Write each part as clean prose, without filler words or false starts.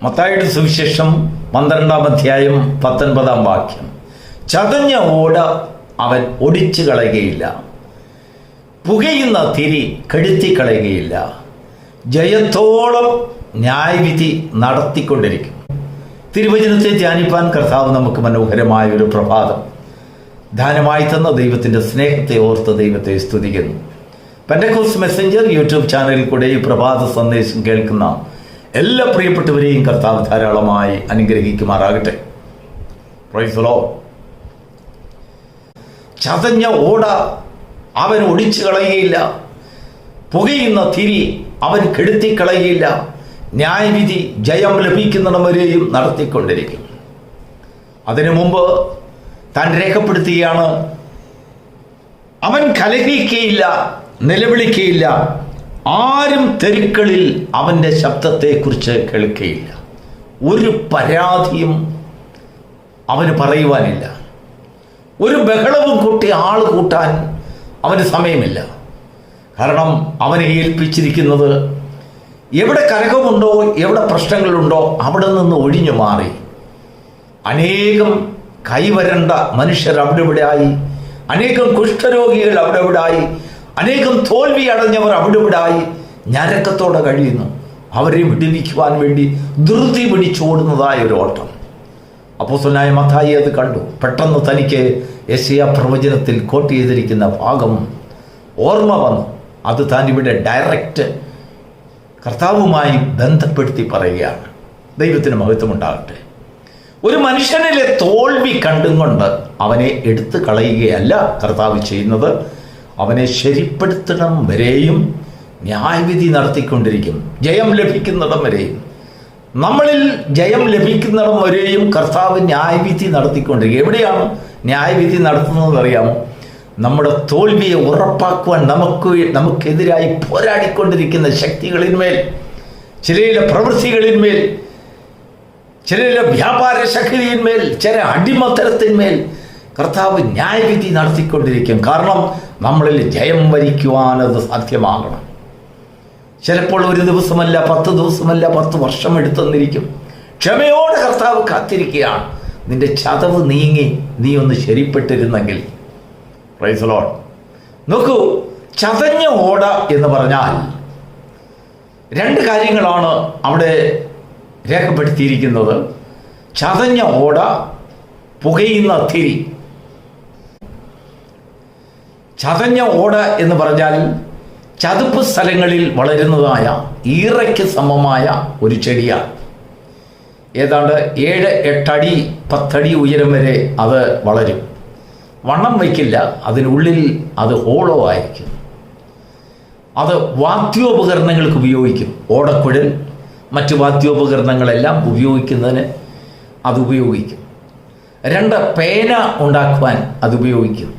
മത്തായിയുടെ സുവിശേഷം 12-ാം അധ്യായം 19-ാം വാക്യം. ചതഞ്ഞ ഓട അവൻ ഒടിച്ചു കളയുകയില്ല, പുകയുന്ന തിരി കെടുത്തിക്കളയുകയില്ല, ജയത്തോളം ന്യായവിധി നടത്തിക്കൊണ്ടിരിക്കും. തിരുവചനത്തെ ധ്യാനിപ്പാൻ കർത്താവ് നമുക്ക് മനോഹരമായ ഒരു പ്രഭാതം ദാനമായി തന്ന ദൈവത്തിൻ്റെ സ്നേഹത്തെ ഓർത്ത് ദൈവത്തെ സ്തുതിക്കുന്നു. പെന്തക്കോസ്റ്റ് മെസ്സഞ്ചർ യൂട്യൂബ് ചാനലിൽ കൂടെ ഈ പ്രഭാത സന്ദേശം കേൾക്കുന്ന എല്ലാ പ്രിയപ്പെട്ടവരെയും കർത്താവ് ധാരാളമായി അനുഗ്രഹിക്കുമാറാകട്ടെ. Praise the Lord. ചതഞ്ഞ ഓട അവൻ ഒടിച്ചു കളയുകയില്ല, പുകയുന്ന തിരി അവൻ കെടുത്തിക്കളയുകയില്ല, ന്യായവിധി ജയം ലഭിക്കുന്നിടംവരെയും നടത്തിക്കൊണ്ടിരിക്കും. അതിനു മുമ്പ് താൻ രേഖപ്പെടുത്തുകയാണ്, അവൻ കലഹിക്കുകയില്ല, നിലവിളിക്കുകയില്ല, ആരും തെരുക്കളിൽ അവൻ്റെ ശബ്ദത്തെക്കുറിച്ച് കേൾക്കുകയില്ല. ഒരു പരാതിയും അവന് പറയുവാനില്ല. ഒരു ബഹളവും കൂട്ടി ആൾ കൂട്ടാൻ അവന് സമയമില്ല. കാരണം അവനെ ഏൽപ്പിച്ചിരിക്കുന്നത് എവിടെ കലഹമുണ്ടോ, എവിടെ പ്രശ്നങ്ങളുണ്ടോ അവിടെ നിന്ന് ഒഴിഞ്ഞു മാറി. അനേകം കൈവരേണ്ട മനുഷ്യർ അവിടെ ഇവിടെയായി, അനേകം കുഷ്ഠരോഗികൾ അവിടെ ഇവിടെയായി, അനേകം തോൽവി അടഞ്ഞവർ അവിടെ ഇവിടെയായി ഞരക്കത്തോടെ കഴിയുന്നു. അവരെ വിടുവിക്കുവാൻ വേണ്ടി ധൃതി പിടിച്ചോടുന്നതായ ഒരു ഓട്ടം. അപ്പോസ്തലനായ മത്തായി അത് കണ്ടു. പെട്ടെന്ന് തനിക്ക് യെശയ്യാ പ്രവചനത്തിൽ കോട്ട് ചെയ്തിരിക്കുന്ന ഭാഗം ഓർമ്മ വന്നു. അത് താൻ ഇവിടെ ഡയറക്റ്റ് കർത്താവുമായി ബന്ധപ്പെടുത്തി പറയുകയാണ്. ദൈവത്തിന് മഹത്വമുണ്ടാകട്ടെ. ഒരു മനുഷ്യനിലെ തോൽവി കണ്ടും കൊണ്ട് അവനെ എടുത്തു കളയുകയല്ല കർത്താവ് ചെയ്യുന്നത്. അവനെ ശരിപ്പെടുത്തണം വരെയും ന്യായവിധി നടത്തിക്കൊണ്ടിരിക്കും. ജയം ലഭിക്കുന്നിടം വരെയും, നമ്മളിൽ ജയം ലഭിക്കുന്നിടം വരെയും കർത്താവ് ന്യായവിധി നടത്തിക്കൊണ്ടിരിക്കും. എവിടെയാണ് ന്യായവിധി നടത്തുന്നതെന്ന് അറിയാമോ? നമ്മുടെ തോൽവിയെ ഉറപ്പാക്കുവാൻ നമുക്കെതിരായി പോരാടിക്കൊണ്ടിരിക്കുന്ന ശക്തികളിന്മേൽ, ചിലയിലെ പ്രവൃത്തികളിന്മേൽ, ചിലയിലെ വ്യാപാര ശക്തിയിന്മേൽ, ചില അടിമത്തരത്തിന്മേൽ കർത്താവ് ന്യായവിധി നടത്തിക്കൊണ്ടിരിക്കും. കാരണം നമ്മളിൽ ജയം വരിക്കുവാൻ അത് സാധ്യമാകണം. ചിലപ്പോൾ ഒരു ദിവസമല്ല, 10 ദിവസമല്ല, 10 വർഷം എടുത്തെന്നിരിക്കും. ക്ഷമയോടെ കർത്താവ് കാത്തിരിക്കുകയാണ്. നിന്റെ ചതവ് നീങ്ങി നീ ഒന്ന് ശരിപ്പെട്ടിരുന്നെങ്കിൽ. Praise the Lord. നോക്കൂ, ചതഞ്ഞ ഓട എന്ന് പറഞ്ഞാൽ 2 കാര്യങ്ങളാണ് അവിടെ രേഖപ്പെടുത്തിയിരിക്കുന്നത്. ചതഞ്ഞ ഓട, പുകയുന്ന തിരി. ചതഞ്ഞ ഓട എന്ന് പറഞ്ഞാൽ ചതുപ്പ് സ്ഥലങ്ങളിൽ വളരുന്നതായ ഈറയ്ക്ക് സമമായ ഒരു ചെടിയാണ്. ഏതാണ്ട് 7-8 അടി 10 അടി ഉയരം വരെ അത് വളരും. വണ്ണം വയ്ക്കില്ല, അതിനുള്ളിൽ അത് ഹോളോ ആയിരിക്കും. അത് വാദ്യോപകരണങ്ങൾക്ക് ഉപയോഗിക്കും. ഓടക്കുഴൽ, മറ്റ് വാദ്യോപകരണങ്ങളെല്ലാം ഉപയോഗിക്കുന്നതിന് അത് ഉപയോഗിക്കും. 2 പേന ഉണ്ടാക്കുവാൻ അത് ഉപയോഗിക്കും.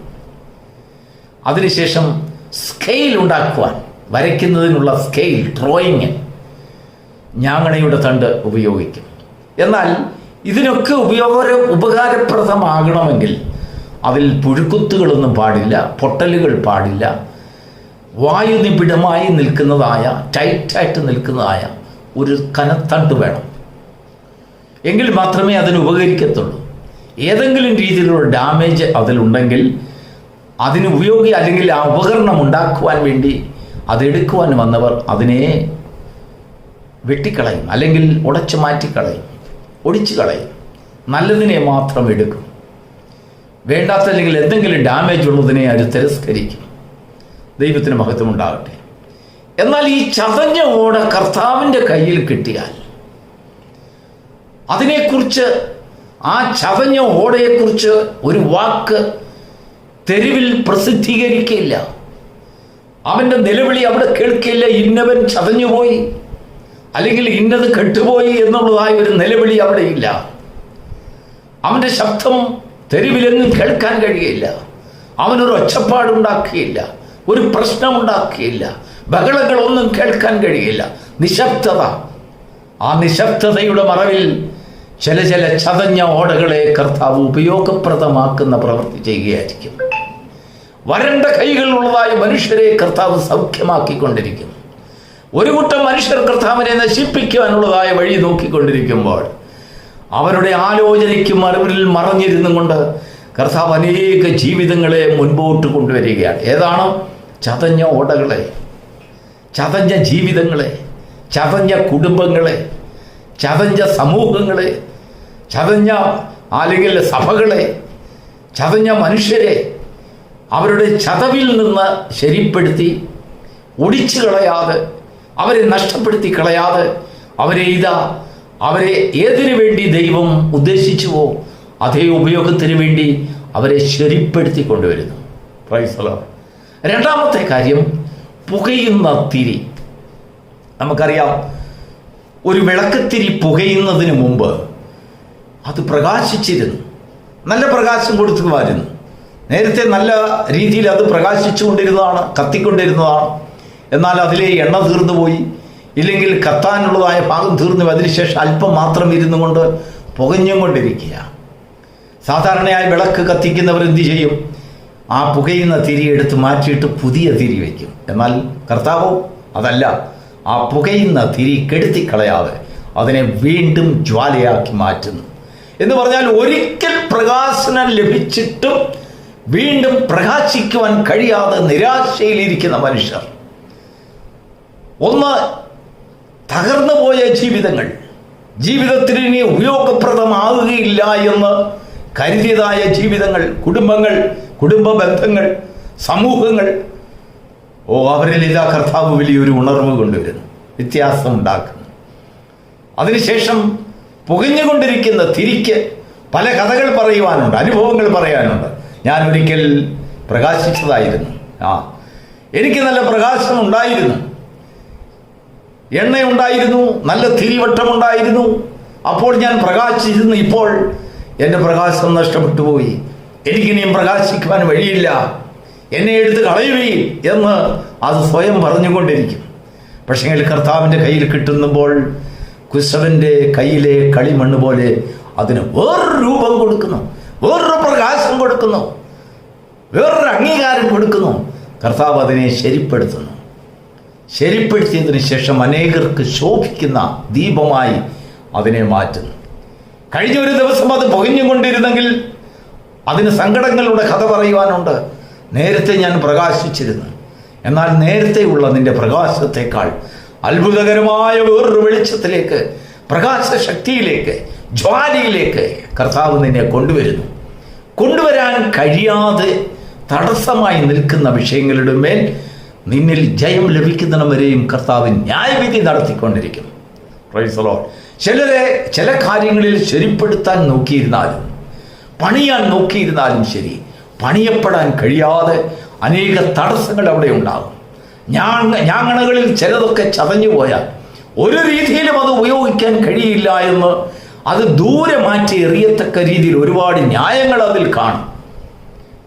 അതിനുശേഷം സ്കെയിൽ ഉണ്ടാക്കുവാൻ, വരയ്ക്കുന്നതിനുള്ള സ്കെയിൽ, ഡ്രോയിങ്, ഞാങ്ങണയുടെ തണ്ട് ഉപയോഗിക്കും. എന്നാൽ ഇതിനൊക്കെ ഉപകാരപ്രദമാകണമെങ്കിൽ അതിൽ പുഴുക്കുത്തുകളൊന്നും പാടില്ല, പൊട്ടലുകൾ പാടില്ല. വായുനിബിഡമായി നിൽക്കുന്നതായ, ടൈറ്റായിട്ട് നിൽക്കുന്നതായ ഒരു കനത്തണ്ട് വേണം. എങ്കിൽ മാത്രമേ അതിന് ഉപകരിക്കത്തുള്ളൂ. ഏതെങ്കിലും രീതിയിലുള്ള ഡാമേജ് അതിലുണ്ടെങ്കിൽ അതിന് അല്ലെങ്കിൽ ആ ഉപകരണം ഉണ്ടാക്കുവാൻ വേണ്ടി അതെടുക്കുവാൻ വന്നവർ അതിനെ വെട്ടിക്കളയും, അല്ലെങ്കിൽ ഉടച്ചു മാറ്റിക്കളയും, ഒടിച്ചു കളയും. നല്ലതിനെ മാത്രം എടുക്കും. വേണ്ടാത്ത അല്ലെങ്കിൽ എന്തെങ്കിലും ഡാമേജ് ഉള്ളതിനെ അത് തിരസ്കരിക്കും. ദൈവത്തിന് മഹത്വമുണ്ടാകട്ടെ. എന്നാൽ ഈ ചതഞ്ഞ ഓട കർത്താവിൻ്റെ കയ്യിൽ കിട്ടിയാൽ അതിനെക്കുറിച്ച്, ആ ചതഞ്ഞ ഓടയെക്കുറിച്ച് ഒരു വാക്ക് തെരുവിൽ പ്രസിദ്ധീകരിക്കില്ല. അവൻ്റെ നിലവിളി അവിടെ കേൾക്കില്ല. ഇന്നവൻ ചതഞ്ഞുപോയി, അല്ലെങ്കിൽ ഇന്നത് കെട്ടുപോയി എന്നുള്ളതായ ഒരു നിലവിളി അവിടെയില്ല. അവൻ്റെ ശബ്ദം തെരുവിലെങ്ങും കേൾക്കാൻ കഴിയില്ല. അവനൊരു ഒച്ചപ്പാടുണ്ടാക്കുകയില്ല, ഒരു പ്രശ്നമുണ്ടാക്കുകയില്ല, ബഹളങ്ങളൊന്നും കേൾക്കാൻ കഴിയില്ല. നിശബ്ദത. ആ നിശബ്ദതയുടെ മറവിൽ ചില ചതഞ്ഞ ഓടകളെ കർത്താവ് ഉപയോഗപ്രദമാക്കുന്ന പ്രവൃത്തി ചെയ്യുകയായിരിക്കും. വരണ്ട കൈകളുള്ളതായ മനുഷ്യരെ കർത്താവ് സൗഖ്യമാക്കിക്കൊണ്ടിരിക്കും. ഒരു കൂട്ടം മനുഷ്യർ കർത്താവിനെ നശിപ്പിക്കുവാനുള്ളതായ വഴി നോക്കിക്കൊണ്ടിരിക്കുമ്പോൾ അവരുടെ ആലോചനയ്ക്ക് മറുപടിയിൽ മറഞ്ഞിരുന്നും കൊണ്ട് കർത്താവ് അനേക ജീവിതങ്ങളെ മുൻപോട്ട് കൊണ്ടുവരികയാണ്. ഏതാണ്? ചതഞ്ഞ ഓടകളെ, ചതഞ്ഞ ജീവിതങ്ങളെ, ചതഞ്ഞ കുടുംബങ്ങളെ, ചതഞ്ഞ സമൂഹങ്ങളെ, ചതഞ്ഞ അല്ലെങ്കിൽ സഭകളെ, ചതഞ്ഞ മനുഷ്യരെ അവരുടെ ചതവിൽ നിന്ന് ശരിപ്പെടുത്തി ഒടിച്ചു കളയാതെ, അവരെ നഷ്ടപ്പെടുത്തി കളയാതെ, അവരെ ഏതിനു വേണ്ടി ദൈവം ഉദ്ദേശിച്ചുവോ അതേ ഉപയോഗത്തിന് വേണ്ടി അവരെ ശരിപ്പെടുത്തി കൊണ്ടുവരുന്നു. Praise the Lord. രണ്ടാമത്തെ കാര്യം, പുകയുന്ന തിരി. നമുക്കറിയാം, ഒരു വിളക്കത്തിരി പുകയുന്നതിന് മുമ്പ് അത് പ്രകാശിച്ചിരുന്നു, നല്ല പ്രകാശം കൊടുത്തുമായിരുന്നു. നേരത്തെ നല്ല രീതിയിൽ അത് പ്രകാശിച്ചുകൊണ്ടിരുന്നതാണ്, കത്തിക്കൊണ്ടിരുന്നതാണ്. എന്നാൽ അതിലെ എണ്ണ തീർന്നു പോയി, ഇല്ലെങ്കിൽ കത്താനുള്ളതായ ഭാഗം തീർന്നു, അതിനുശേഷം അല്പം മാത്രം ഇരുന്നു കൊണ്ട് പുകഞ്ഞും കൊണ്ടിരിക്കുക. സാധാരണയായി വിളക്ക് കത്തിക്കുന്നവർ എന്ത് ചെയ്യും? ആ പുകയുന്ന തിരി എടുത്ത് മാറ്റിയിട്ട് പുതിയ തിരി വയ്ക്കും. എന്നാൽ കർത്താവോ അതല്ല, ആ പുകയുന്ന തിരി കെടുത്തിക്കളയാതെ അതിനെ വീണ്ടും ജ്വാലയാക്കി മാറ്റുന്നു. എന്ന് പറഞ്ഞാൽ ഒരിക്കൽ പ്രകാശനം ലഭിച്ചിട്ടും വീണ്ടും പ്രകാശിക്കുവാൻ കഴിയാതെ നിരാശയിലിരിക്കുന്ന മനുഷ്യർ, ഒന്ന് തകർന്നു പോയ ജീവിതങ്ങൾ, ജീവിതത്തിന് ഇനി ഉപയോഗപ്രദമാവുകയില്ല എന്ന് കരുതിയതായ ജീവിതങ്ങൾ, കുടുംബങ്ങൾ, കുടുംബ ബന്ധങ്ങൾ, സമൂഹങ്ങൾ, അവരിൽ ഇതാ കർത്താവ് വലിയൊരു ഉണർവ് കൊണ്ടുവരുന്നു, വ്യത്യാസം ഉണ്ടാക്കുന്നു. അതിനുശേഷം പുകഞ്ഞുകൊണ്ടിരിക്കുന്ന തിരിക്ക് പല കഥകൾ പറയുവാനുണ്ട്, അനുഭവങ്ങൾ പറയാനുണ്ട്. ഞാൻ ഒരിക്കൽ പ്രകാശിച്ചതായിരുന്നു, എനിക്ക് നല്ല പ്രകാശം ഉണ്ടായിരുന്നു, എണ്ണയുണ്ടായിരുന്നു, നല്ല തിരിവട്ടമുണ്ടായിരുന്നു, അപ്പോൾ ഞാൻ പ്രകാശിച്ചിരുന്നു. ഇപ്പോൾ എൻ്റെ പ്രകാശം നഷ്ടപ്പെട്ടു പോയി, എനിക്കിനിയും പ്രകാശിക്കുവാൻ വഴിയില്ല, എന്നെ എടുത്ത് കളയുകയും എന്ന് അത് സ്വയം പറഞ്ഞുകൊണ്ടിരിക്കും. പക്ഷേ കർത്താവിൻ്റെ കയ്യിൽ കിട്ടുമ്പോൾ കുശവൻ്റെ കയ്യിലെ കളിമണ്ണ് പോലെ അതിന് വേറൊരു രൂപം കൊടുക്കുന്നു, വേറൊരു പ്രകാശം കൊടുക്കുന്നു, വേറൊരു അംഗീകാരം കൊടുക്കുന്നു. കർത്താവ് അതിനെ ശരിപ്പെടുത്തുന്നു. ശരിപ്പെടുത്തിയതിനു ശേഷം അനേകർക്ക് ശോഭിക്കുന്ന ദീപമായി അതിനെ മാറ്റുന്നു. കഴിഞ്ഞ ഒരു ദിവസം അത് പുകഞ്ഞുകൊണ്ടിരുന്നെങ്കിൽ അതിന് സങ്കടങ്ങളുടെ കഥ പറയുവാനുണ്ട്. നേരത്തെ ഞാൻ പ്രകാശിച്ചിരുന്നു, എന്നാൽ നേരത്തെയുള്ള നിന്റെ പ്രകാശത്തെക്കാൾ അത്ഭുതകരമായ വേറൊരു വെളിച്ചത്തിലേക്ക്, പ്രകാശശക്തിയിലേക്ക്, ജ്വാലയിലേക്ക് കർത്താവ് നിന്നെ കൊണ്ടുവരാൻ കഴിയാതെ തടസ്സമായി നിൽക്കുന്ന വിഷയങ്ങളുടെ മേൽ നിന്നിൽ ജയം ലഭിക്കുന്നവരെയും കർത്താവ് ന്യായവിധി നടത്തിക്കൊണ്ടിരിക്കും. Praise the Lord. ചിലരെ ചില കാര്യങ്ങളിൽ ശരിപ്പെടുത്താൻ നോക്കിയിരുന്നാലും, പണിയാൻ നോക്കിയിരുന്നാലും ശരി, പണിയപ്പെടാൻ കഴിയാതെ അനേക തടസ്സങ്ങൾ അവിടെ ഉണ്ടാകും. ഞാങ്ങണകളിൽ ചിലതൊക്കെ ചതഞ്ഞു പോയാൽ ഒരു രീതിയിലും അത് ഉപയോഗിക്കാൻ കഴിയില്ല എന്ന് അത് ദൂരെ മാറ്റി എറിയത്തക്ക രീതിയിൽ ഒരുപാട് ന്യായങ്ങൾ അതിൽ കാണും.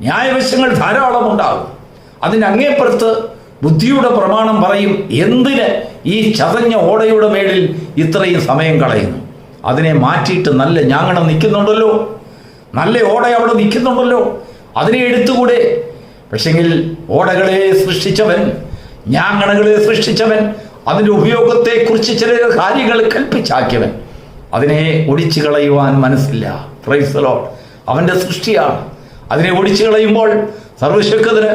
ന്യായവശങ്ങൾ ധാരാളം ഉണ്ടാകും. അതിൻ്റെ അങ്ങേപ്പുറത്ത് ബുദ്ധിയുടെ പ്രമാണം പറയും, എന്തിന് ഈ ചതഞ്ഞ ഓടയുടെ മേളിൽ ഇത്രയും സമയം കളയുന്നു? അതിനെ മാറ്റിയിട്ട് നല്ല ഞാങ്ങണം നിൽക്കുന്നുണ്ടല്ലോ, നല്ല ഓട അവിടെ നിൽക്കുന്നുണ്ടല്ലോ, അതിനെ എടുത്തുകൂടെ? പക്ഷെങ്കിൽ ഓടകളെ സൃഷ്ടിച്ചവൻ, ഞാങ്ങണകളെ സൃഷ്ടിച്ചവൻ, അതിൻ്റെ ഉപയോഗത്തെക്കുറിച്ച് ചില കാര്യങ്ങൾ കൽപ്പിച്ചാക്കിയവൻ, അതിനെ ഒടിച്ചു കളയുവാൻ മനസ്സില്ല. Praise the Lord. അവൻ്റെ സൃഷ്ടിയാണ്. അതിനെ ഒടിച്ചു കളയുമ്പോൾ സർവശക്തന്,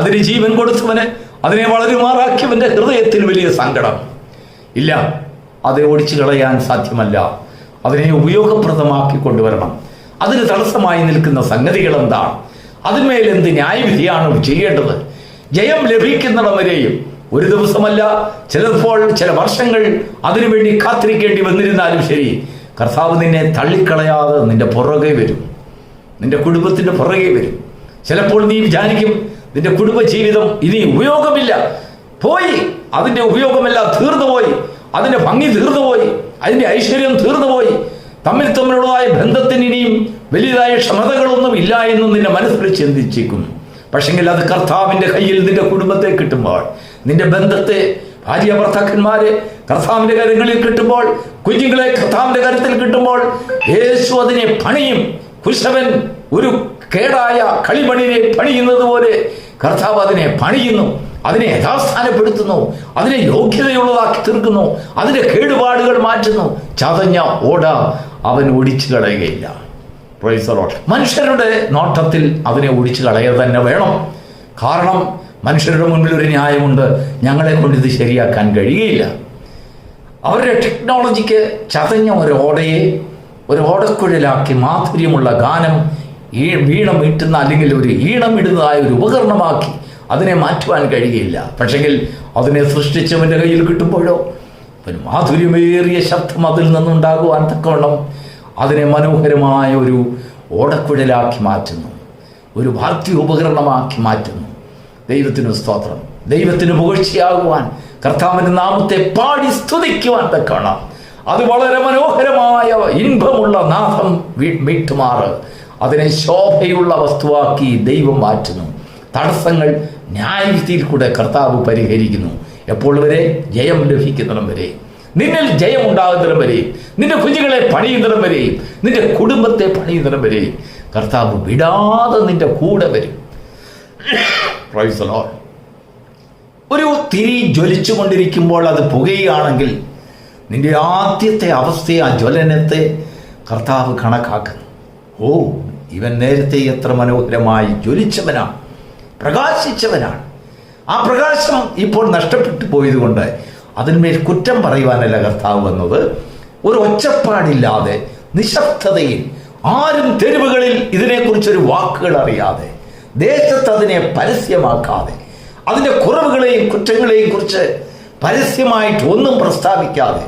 അതിന് ജീവൻ കൊടുത്തവന്, അതിനെ വളരുമാറാക്കിയവൻ്റെ ഹൃദയത്തിൽ വലിയ സങ്കടം ഇല്ല. അത് ഒടിച്ചു കളയാൻ സാധ്യമല്ല. അതിനെ ഉപയോഗപ്രദമാക്കി കൊണ്ടുവരണം. അതിന് തടസ്സമായി നിൽക്കുന്ന സംഗതികൾ എന്താണ്? അതിന്മേൽ എന്ത് ന്യായവിധിയാണ് ചെയ്യേണ്ടത്? ജയം ലഭിക്കുന്നിടം ഒരു ദിവസമല്ല, ചിലപ്പോൾ ചില വർഷങ്ങൾ അതിനുവേണ്ടി കാത്തിരിക്കേണ്ടി വന്നിരുന്നാലും ശരി, കർത്താവ് നിന്നെ തള്ളിക്കളയാതെ നിന്റെ പുറകെ വരും, നിന്റെ കുടുംബത്തിൻ്റെ പുറകെ വരും. ചിലപ്പോൾ നീ വിചാരിക്കും നിന്റെ കുടുംബജീവിതം ഇനി ഉപയോഗമില്ല, പോയി, അതിൻ്റെ ഉപയോഗമെല്ലാം തീർന്നുപോയി, അതിൻ്റെ ഭംഗി തീർന്നുപോയി, അതിൻ്റെ ഐശ്വര്യം തീർന്നുപോയി, തമ്മിലുള്ളതായ ബന്ധത്തിന് ഇനിയും വലിയതായ ക്ഷമതകളൊന്നും ഇല്ല എന്ന് നിന്റെ മനസ്സിൽ ചിന്തിച്ചിരിക്കുന്നു. പക്ഷെങ്കിൽ അത് കർത്താവിൻ്റെ കയ്യിൽ നിന്റെ കുടുംബത്തെ കിട്ടുമ്പോൾ, നിന്റെ ബന്ധത്തെ, ഭാര്യ ഭർത്താക്കന്മാരെ കർത്താവിൻ്റെ കരങ്ങളിൽ കിട്ടുമ്പോൾ, കുഞ്ഞുങ്ങളെ കർത്താവിൻ്റെ കരത്തിൽ കിട്ടുമ്പോൾ, യേശു അതിനെ പണിയും. കുശവൻ ഒരു കേടായ കളിമണിനെ പണിയുന്നത് പോലെ കർത്താവ് അതിനെ പണിയുന്നു. അതിനെ യഥാസ്ഥാനപ്പെടുത്തുന്നു, അതിനെ യോഗ്യതയുള്ളതാക്കി തീർക്കുന്നു, അതിൻ്റെ കേടുപാടുകൾ മാറ്റുന്നു. ചതഞ്ഞ ഓട അവൻ ഒടിച്ചു കളയുകയില്ല. Praise the Lord. മനുഷ്യരുടെ നോട്ടത്തിൽ അതിനെ ഒടിച്ചു കളയുക തന്നെ വേണം. കാരണം മനുഷ്യരുടെ മുൻപിൽ ഒരു ന്യായമുണ്ട്, ഞങ്ങളെ കൊണ്ട് ഇത് ശരിയാക്കാൻ കഴിയുകയില്ല. അവരുടെ ടെക്നോളജിക്ക് ചതഞ്ഞ ഒരു ഓടക്കുഴലാക്കി മാധുര്യമുള്ള ഗാനം വീണം ഇട്ടുന്ന അല്ലെങ്കിൽ ഒരു ഈണമിടുന്നതായ ഒരു ഉപകരണമാക്കി അതിനെ മാറ്റുവാൻ കഴിയുകയില്ല. പക്ഷെങ്കിൽ അതിനെ സൃഷ്ടിച്ചവൻ്റെ കയ്യിൽ കിട്ടുമ്പോഴോ ഒരു മാധുര്യമേറിയ ശബ്ദം അതിൽ നിന്നുണ്ടാകുവാൻ തക്കവണ്ണം അതിനെ മനോഹരമായ ഒരു ഓടക്കുഴലാക്കി മാറ്റുന്നു, ഒരു വാദ്യോപകരണമാക്കി മാറ്റുന്നു. ദൈവത്തിന് സ്തോത്രം. ദൈവത്തിന് പുകഴ്ചയാകുവാൻ, കർത്താവിൻ്റെ നാമത്തെ പാടി സ്തുതിക്കുവാൻ തക്കവണ്ണം അത് വളരെ മനോഹരമായ ഇൻപമുള്ള നാദം വീട്ടുമാറ് അതിനെ ശോഭയുള്ള വസ്തുവാക്കി ദൈവം മാറ്റുന്നു. തടസ്സങ്ങൾ ന്യായവിധിയിൽ കൂടെ കർത്താവ് പരിഹരിക്കുന്നു. എപ്പോൾ വരെ? ജയം ലഭിക്കുന്നിടം വരെ, നിന്നിൽ ജയം ഉണ്ടാകുന്നിടം വരെയും, നിന്റെ കുഞ്ഞുങ്ങളെ പണിയുന്നിടം വരെയും, നിന്റെ കുടുംബത്തെ പണിയുന്നിടം വരെയും കർത്താവ് വിടാതെ നിന്റെ കൂടെ വരും. Praise the Lord. ഒരു തിരി ജ്വലിച്ചു കൊണ്ടിരിക്കുമ്പോൾ അത് പുകയുകയാണെങ്കിൽ നിന്റെ ആദ്യത്തെ അവസ്ഥയെ, ആ ജ്വലനത്തെ കർത്താവ് കണക്കാക്കുന്നു. ഓ, ഇവൻ നേരത്തെ എത്ര മനോഹരമായി ജ്വലിച്ചവനാണ്, പ്രകാശിച്ചവനാണ്. ആ പ്രകാശം ഇപ്പോൾ നഷ്ടപ്പെട്ടു പോയതുകൊണ്ട് അതിന്മേൽ കുറ്റം പറയുവാനല്ല കർത്താവ് വന്നത്. ഒരു ഒച്ചപ്പാടില്ലാതെ നിശബ്ദതയിൽ, ആരും തെരുവുകളിൽ ഇതിനെക്കുറിച്ചൊരു വാക്കുകൾ അറിയാതെ, ദേശത്ത് അതിനെ പരസ്യമാക്കാതെ, അതിൻ്റെ കുറവുകളെയും കുറ്റങ്ങളെയും കുറിച്ച് പരസ്യമായിട്ട് ഒന്നും പ്രസ്താവിക്കാതെ,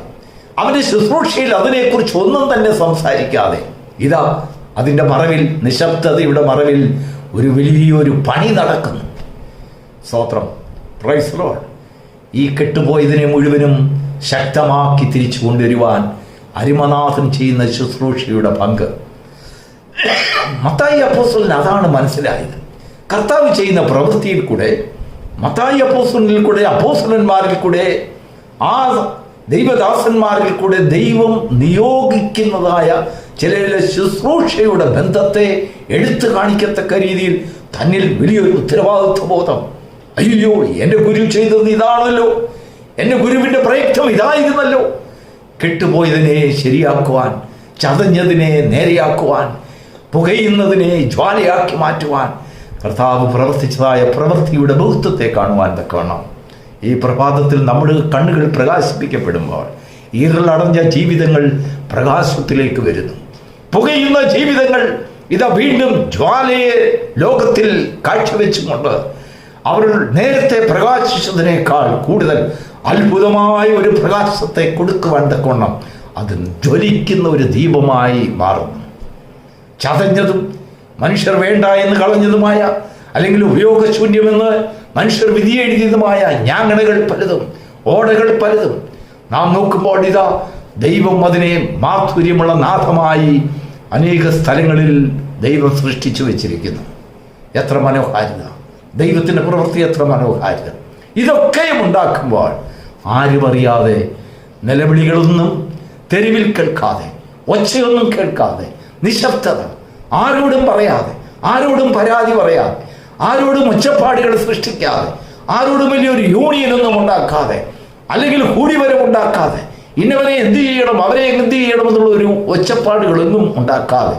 അവൻ്റെ ശുശ്രൂഷയിൽ അതിനെക്കുറിച്ച് ഒന്നും തന്നെ സംസാരിക്കാതെ, ഇതാ അതിൻ്റെ മറവിൽ, നിശബ്ദതയുടെ മറവിൽ ഒരു വലിയൊരു പണി നടക്കുന്നു. സ്തോത്രം. Praise the Lord. ഈ കെട്ടുപോയതിനെ മുഴുവനും ശക്തമാക്കി തിരിച്ചു കൊണ്ടുവരുവാൻ അരിമനാഥൻ ചെയ്യുന്ന ശുശ്രൂഷയുടെ പങ്ക്. മത്തായി അപ്പോസ്തലന് അതാണ് മനസ്സിലായത്. കർത്താവ് ചെയ്യുന്ന പ്രവൃത്തിയിൽ കൂടെ, മത്തായി അപ്പോസ്തലനിൽ കൂടെ, അപ്പോസ്തലന്മാരിൽ കൂടെ, ആ ദൈവദാസന്മാരിൽ കൂടെ ദൈവം നിയോഗിക്കുന്നതായ ചില ശുശ്രൂഷയുടെ ബന്ധത്തെ എടുത്തു കാണിക്കത്തക്ക രീതിയിൽ തന്നിൽ വലിയൊരു ഉത്തരവാദിത്വ ബോധം. അയ്യോ, എൻ്റെ ഗുരു ചെയ്തത് ഇതാണല്ലോ, എൻ്റെ ഗുരുവിൻ്റെ പ്രയത്നം ഇതായിരുന്നല്ലോ. കെട്ടുപോയതിനെ ശരിയാക്കുവാൻ, ചതഞ്ഞതിനെ നേരെയാക്കുവാൻ, പുകയുന്നതിനെ ജ്വാലയാക്കി മാറ്റുവാൻ കർത്താവ് പ്രവർത്തിച്ചതായ പ്രവൃത്തിയുടെ ബഹുത്വത്തെ കാണുവാൻ തക്കവണ്ണം ഈ പ്രഭാതത്തിൽ നമ്മുടെ കണ്ണുകൾ പ്രകാശിപ്പിക്കപ്പെടുമ്പോൾ ഈറലടഞ്ഞ ജീവിതങ്ങൾ പ്രകാശത്തിലേക്ക് വരുന്നു. പുകയുന്ന ജീവിതങ്ങൾ ഇതാ വീണ്ടും ജ്വാലയെ ലോകത്തിൽ കാഴ്ചവെച്ചുകൊണ്ട് അവർ നേരത്തെ പ്രകാശിച്ചതിനേക്കാൾ കൂടുതൽ അത്ഭുതമായ ഒരു പ്രകാശത്തെ കൊടുക്കുവാൻ തക്കവണ്ണം അത് ജ്വലിക്കുന്ന ഒരു ദീപമായി മാറുന്നു. ചതഞ്ഞതും മനുഷ്യർ വേണ്ട എന്ന് കളഞ്ഞതുമായ, അല്ലെങ്കിൽ ഉപയോഗശൂന്യമെന്ന് മനുഷ്യർ വിധിയെഴുതിയതുമായ ഞാങ്ങണകൾ പലതും, ഓടകൾ പലതും നാം നോക്കുമ്പോൾ ഇതാ ദൈവം അതിനെ മാധുര്യമുള്ള നാഥമായി അനേക സ്ഥലങ്ങളിൽ ദൈവം സൃഷ്ടിച്ചു വെച്ചിരിക്കുന്നു. എത്ര മനോഹാരിത! ദൈവത്തിൻ്റെ പ്രവൃത്തി എത്ര മനോഹാരിത! ഇതൊക്കെയും ഉണ്ടാക്കുമ്പോൾ ആരും അറിയാതെ, നിലവിളികളൊന്നും തെരുവിൽ കേൾക്കാതെ, ഒച്ചയൊന്നും കേൾക്കാതെ, നിശബ്ദത, ആരോടും പറയാതെ, ആരോടും പരാതി പറയാതെ, ആരോടും ഒച്ചപ്പാടുകൾ സൃഷ്ടിക്കാതെ, ആരോടും വലിയൊരു യൂണിയനൊന്നും ഉണ്ടാക്കാതെ, അല്ലെങ്കിൽ കൂടിവരവുണ്ടാക്കാതെ, ഇന്നവരെ എന്ത് ചെയ്യണം, അവരെ എന്ത് ചെയ്യണം എന്നുള്ള ഒരു ഒച്ചപ്പാടുകളൊന്നും ഉണ്ടാക്കാതെ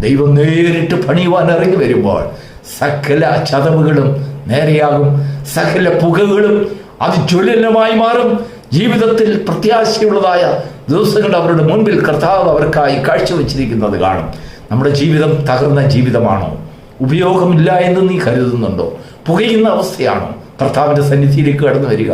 ദൈവം നേരിട്ട് പണിയുവാൻ ഇറങ്ങി വരുമ്പോൾ സകല ചതവുകളും നേരെയാകും, സകല പുകകളും അത് ജ്വലനമായി മാറും. ജീവിതത്തിൽ പ്രത്യാശയുള്ളതായ ദിവസങ്ങൾ അവരുടെ മുൻപിൽ കർത്താവ് അവർക്കായി കാഴ്ചവെച്ചിരിക്കുന്നത് കാണും. നമ്മുടെ ജീവിതം തകർന്ന ജീവിതമാണോ? ഉപയോഗമില്ല എന്ന് നീ കരുതുന്നുണ്ടോ? പുകയുന്ന അവസ്ഥയാണോ? കർത്താവിൻ്റെ സന്നിധിയിലേക്ക് കടന്നു വരിക.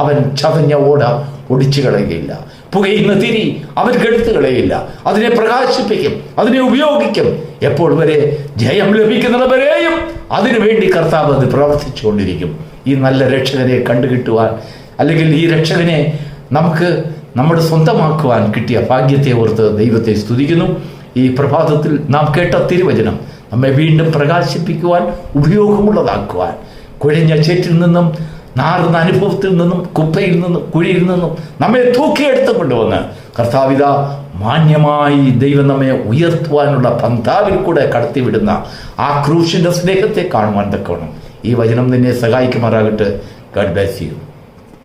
അവൻ ചതഞ്ഞ ഓട ഒടിച്ചു കളയുകയില്ല. പുകയുന്ന തിരി അവൻ കെടുത്തു കളയില്ല. അതിനെ പ്രകാശിപ്പിക്കും, അതിനെ ഉപയോഗിക്കും. എപ്പോൾ വരെ? ജയം ലഭിക്കുന്നവരെയും അതിനുവേണ്ടി കർത്താവ് അത് പ്രവർത്തിച്ചുകൊണ്ടിരിക്കും. ഈ നല്ല രക്ഷകനെ കണ്ടുകിട്ടുവാൻ, അല്ലെങ്കിൽ ഈ രക്ഷകനെ നമുക്ക് നമ്മുടെ സ്വന്തമാക്കുവാൻ കിട്ടിയ ഭാഗ്യത്തെ ഓർത്ത് ദൈവത്തെ സ്തുതിക്കുന്നു. ഈ പ്രഭാതത്തിൽ നാം കേട്ട തിരുവചനം നമ്മെ വീണ്ടും പ്രകാശിപ്പിക്കുവാൻ, ഉപയോഗമുള്ളതാക്കുവാൻ, കുഴഞ്ഞ ചേറ്റിൽ നിന്നും, നാറുന്ന അനുഭവത്തിൽ നിന്നും, കുപ്പയിൽ നിന്നും, കുഴിയിൽ നിന്നും നമ്മെ തൂക്കിയെടുത്ത് കൊണ്ടുവന്ന് കർത്താവിത മാന്യമായി ദൈവം നമ്മെ ഉയർത്തുവാനുള്ള പന്താവിൽ കൂടെ കടത്തിവിടുന്ന ആ ക്രൂശിൻ്റെ സ്നേഹത്തെ കാണുവാൻ തക്കവണ്ണം ഈ വചനം നിന്നെ സഹായിക്കുമാറാകട്ടെ. God bless you.